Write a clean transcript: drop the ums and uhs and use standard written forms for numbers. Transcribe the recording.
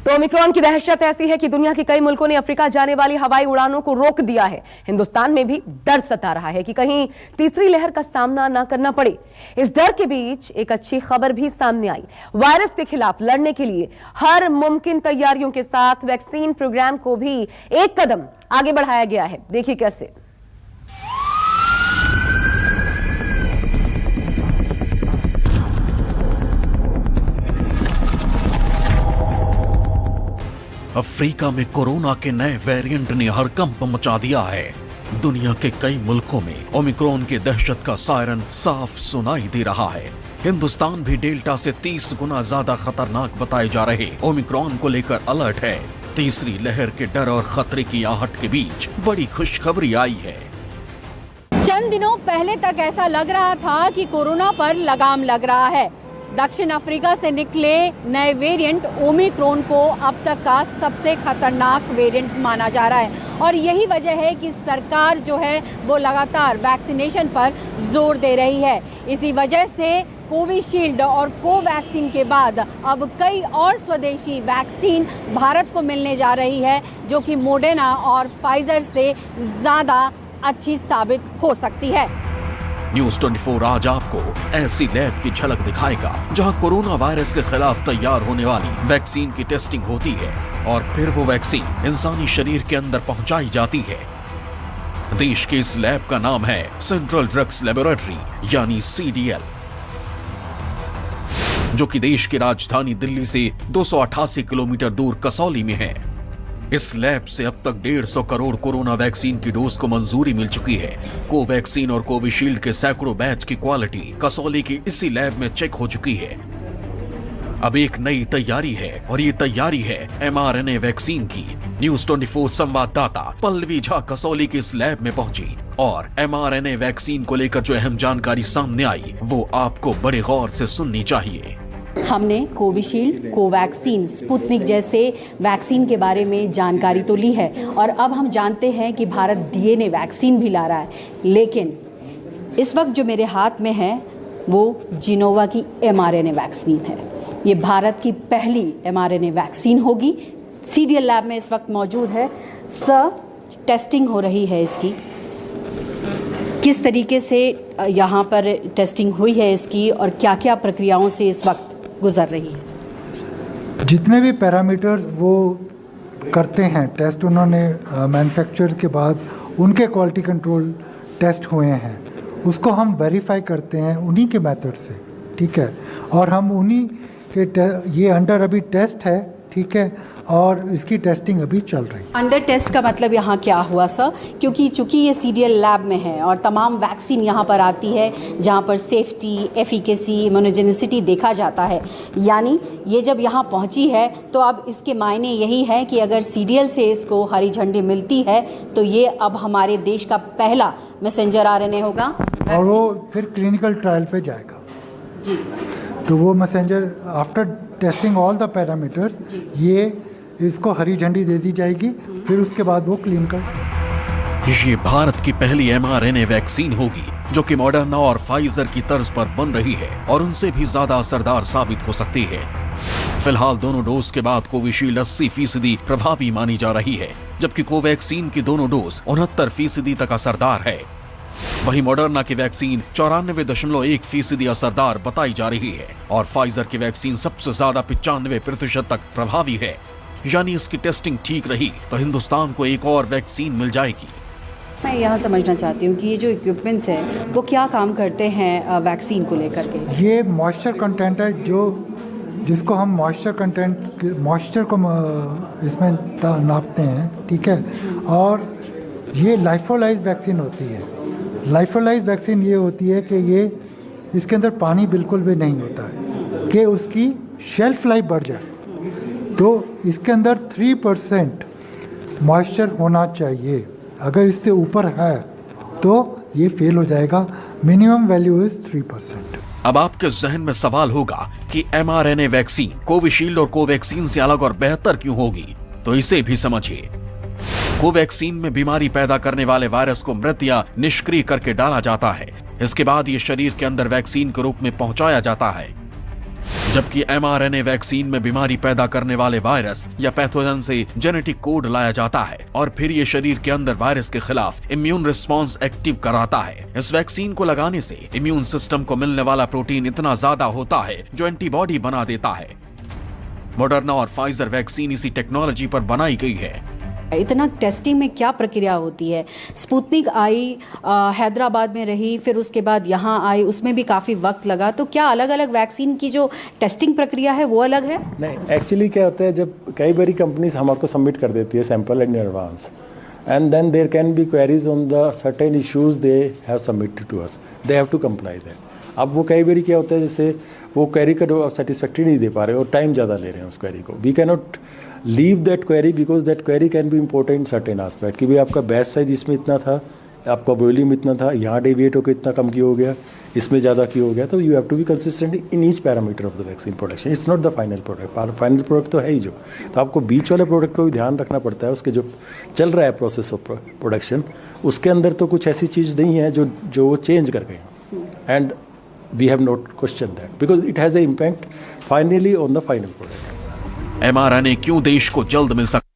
तो ओमिक्रॉन की दहशत ऐसी है कि दुनिया के कई मुल्कों ने अफ्रीका जाने वाली हवाई उड़ानों को रोक दिया है। हिंदुस्तान में भी डर सता रहा है कि कहीं तीसरी लहर का सामना ना करना पड़े। इस डर के बीच एक अच्छी खबर भी सामने आई। वायरस के खिलाफ लड़ने के लिए हर मुमकिन तैयारियों के साथ वैक्सीन प्रोग्राम को भी एक कदम आगे बढ़ाया गया है। देखिए कैसे। अफ्रीका में कोरोना के नए वेरिएंट ने हड़कंप मचा दिया है। दुनिया के कई मुल्कों में ओमिक्रॉन के दहशत का सायरन साफ सुनाई दे रहा है। हिंदुस्तान भी डेल्टा से 30 गुना ज्यादा खतरनाक बताए जा रहे ओमिक्रॉन को लेकर अलर्ट है। तीसरी लहर के डर और खतरे की आहट के बीच बड़ी खुशखबरी आई है। चंद दिनों पहले तक ऐसा लग रहा था कि कोरोना पर लगाम लग रहा है। दक्षिण अफ्रीका से निकले नए वेरिएंट ओमिक्रॉन को अब तक का सबसे खतरनाक वेरिएंट माना जा रहा है और यही वजह है कि सरकार जो है वो लगातार वैक्सीनेशन पर जोर दे रही है। इसी वजह से कोविशील्ड और कोवैक्सीन के बाद अब कई और स्वदेशी वैक्सीन भारत को मिलने जा रही है, जो कि मॉडर्ना और फाइजर से ज़्यादा अच्छी साबित हो सकती है। न्यूज़ 24 आज आपको ऐसी लैब की झलक दिखाएगा जहां कोरोना वायरस के खिलाफ तैयार होने वाली वैक्सीन की टेस्टिंग होती है और फिर वो वैक्सीन इंसानी शरीर के अंदर पहुंचाई जाती है। देश के इस लैब का नाम है सेंट्रल ड्रग्स लेबोरेटरी यानी CDL, जो कि देश की राजधानी दिल्ली से 288 किलोमीटर दूर कसौली में है। इस लैब से अब तक 150 करोड़ कोरोना वैक्सीन की डोज को मंजूरी मिल चुकी है। कोवैक्सीन और कोविशील्ड के सैकड़ों बैच की क्वालिटी कसौली की इसी लैब में चेक हो चुकी है। अब एक नई तैयारी है और ये तैयारी है mRNA वैक्सीन की। न्यूज़ 24 संवाददाता पल्लवी झा कसौली की इस लैब में पहुंची और mRNA वैक्सीन को लेकर जो अहम जानकारी सामने आई वो आपको बड़े गौर से सुननी चाहिए। हमने कोविशील्ड, कोवैक्सीन, स्पुतनिक जैसे वैक्सीन के बारे में जानकारी तो ली है और अब हम जानते हैं कि भारत DNA वैक्सीन भी ला रहा है, लेकिन इस वक्त जो मेरे हाथ में है वो जिनोवा की mRNA वैक्सीन है। ये भारत की पहली mRNA वैक्सीन होगी। CDL लैब में इस वक्त मौजूद है। सर, टेस्टिंग हो रही है इसकी, किस तरीके से यहाँ पर टेस्टिंग हुई है इसकी और क्या क्या प्रक्रियाओं से इस वक्त गुजर रही है? जितने भी पैरामीटर्स वो करते हैं टेस्ट, उन्होंने मैन्युफैक्चर के बाद उनके क्वालिटी कंट्रोल टेस्ट हुए हैं, उसको हम वेरीफाई करते हैं उन्हीं के मेथड से, ठीक है। और हम उन्हीं के ये अंडर अभी टेस्ट है, ठीक है, और इसकी टेस्टिंग अभी चल रही है। अंडर टेस्ट का मतलब यहाँ क्या हुआ सर? क्योंकि चूंकि ये CDL लैब में है और तमाम वैक्सीन यहाँ पर आती है जहाँ पर सेफ्टी, एफिकेसी, इम्यूनोजेनिसिटी देखा जाता है, यानी ये जब यहाँ पहुँची है तो अब इसके मायने यही है कि अगर CDL से इसको हरी झंडी मिलती है तो ये अब हमारे देश का पहला मैसेंजर RNA होगा और वो फिर क्लिनिकल ट्रायल पे जाएगा जी। तो वो messenger after testing all the parameters ये इसको हरी झंडी दे दी जाएगी, फिर उसके बाद वो क्लिनिकल। ये भारत की पहली mRNA वैक्सीन होगी जो कि मॉडर्ना और फाइजर की तर्ज पर बन रही है और उनसे भी ज्यादा असरदार साबित हो सकती है। फिलहाल दोनों डोज के बाद कोविशील्ड 80% प्रभावी मानी जा रही है, जबकि कोवैक्सीन की दोनों डोज 69% तक असरदार है। वहीं मॉडर्ना की वैक्सीन 94.1% असरदार बताई जा रही है और फाइजर की वैक्सीन सबसे ज्यादा 95% तक प्रभावी है। यानी इसकी टेस्टिंग ठीक रही तो हिंदुस्तान को एक और वैक्सीन मिल जाएगी। मैं यहाँ समझना चाहती हूँ कि ये जो इक्विपमेंट्स हैं वो क्या काम करते हैं वैक्सीन को लेकर के? ये मॉइस्चर कंटेंट है, जिसको हम मॉइस्चर कंटेंट, मॉइस्चर को इसमें नापते हैं, ठीक है। और ये लाइफोलाइज वैक्सीन होती है। लाइफोलाइज वैक्सीन ये होती है कि ये इसके अंदर पानी बिल्कुल भी नहीं होता है कि उसकी शेल्फ लाइफ बढ़ जाए, तो इसके अंदर 3% मॉइस्चर होना चाहिए। अगर इससे ऊपर है तो ये फेल हो जाएगा। Minimum value is 3%। अब आपके जहन में सवाल होगा कि mRNA वैक्सीन कोविशील्ड और कोवैक्सीन से अलग और बेहतर क्यों होगी, तो इसे भी समझिए। कोवैक्सीन में बीमारी पैदा करने वाले वायरस को मृत या निष्क्रिय करके डाला जाता है। इसके बाद ये शरीर के अंदर वैक्सीन के रूप में पहुंचाया जाता है। जबकि mRNA वैक्सीन में बीमारी पैदा करने वाले वायरस या पैथोजन से जेनेटिक कोड लाया जाता है और फिर ये शरीर के अंदर वायरस के खिलाफ इम्यून रिस्पांस एक्टिव कराता है। इस वैक्सीन को लगाने से इम्यून सिस्टम को मिलने वाला प्रोटीन इतना ज्यादा होता है जो एंटीबॉडी बना देता है। मॉडर्ना और फाइजर वैक्सीन इसी टेक्नोलॉजी पर बनाई गई है। इतना टेस्टिंग में क्या प्रक्रिया होती है? स्पुतनिक आई, हैदराबाद में रही, फिर उसके बाद यहाँ आई, उसमें भी काफ़ी वक्त लगा। तो क्या अलग अलग वैक्सीन की जो टेस्टिंग प्रक्रिया है वो अलग है? नहीं, एक्चुअली क्या होता है, जब कई बारी कंपनीज हमको सबमिट कर देती है sample in advance, and then there can be queries on the certain issues they have submitted to us, they have to comply that. अब वो कई बारी क्या होता है, जैसे वो क्वेरी का सेटिस्फैक्ट्री नहीं दे पा रहे और टाइम ज़्यादा ले रहे हैं उस क्वेरी को, we can not leave that query because that query can be important in certain aspect कि भाई आपका बैच साइज इसमें इतना था, आपका वॉल्यूम इतना था, यहाँ डेविएट होकर इतना कम क्यों हो गया, इसमें ज़्यादा क्यों हो गया। तो you have to be consistent in each parameter of the vaccine production. It's not the final product, final product तो है ही जो, तो आपको बीच वाले प्रोडक्ट को भी ध्यान रखना पड़ता है। उसके जो चल रहा है प्रोसेस ऑफ प्रोडक्शन, उसके अंदर तो कुछ ऐसी चीज़ नहीं है जो वो चेंज कर गए, and we have not question that because it has a impact finally on the final product. mRNA क्यों देश को जल्द मिल सकता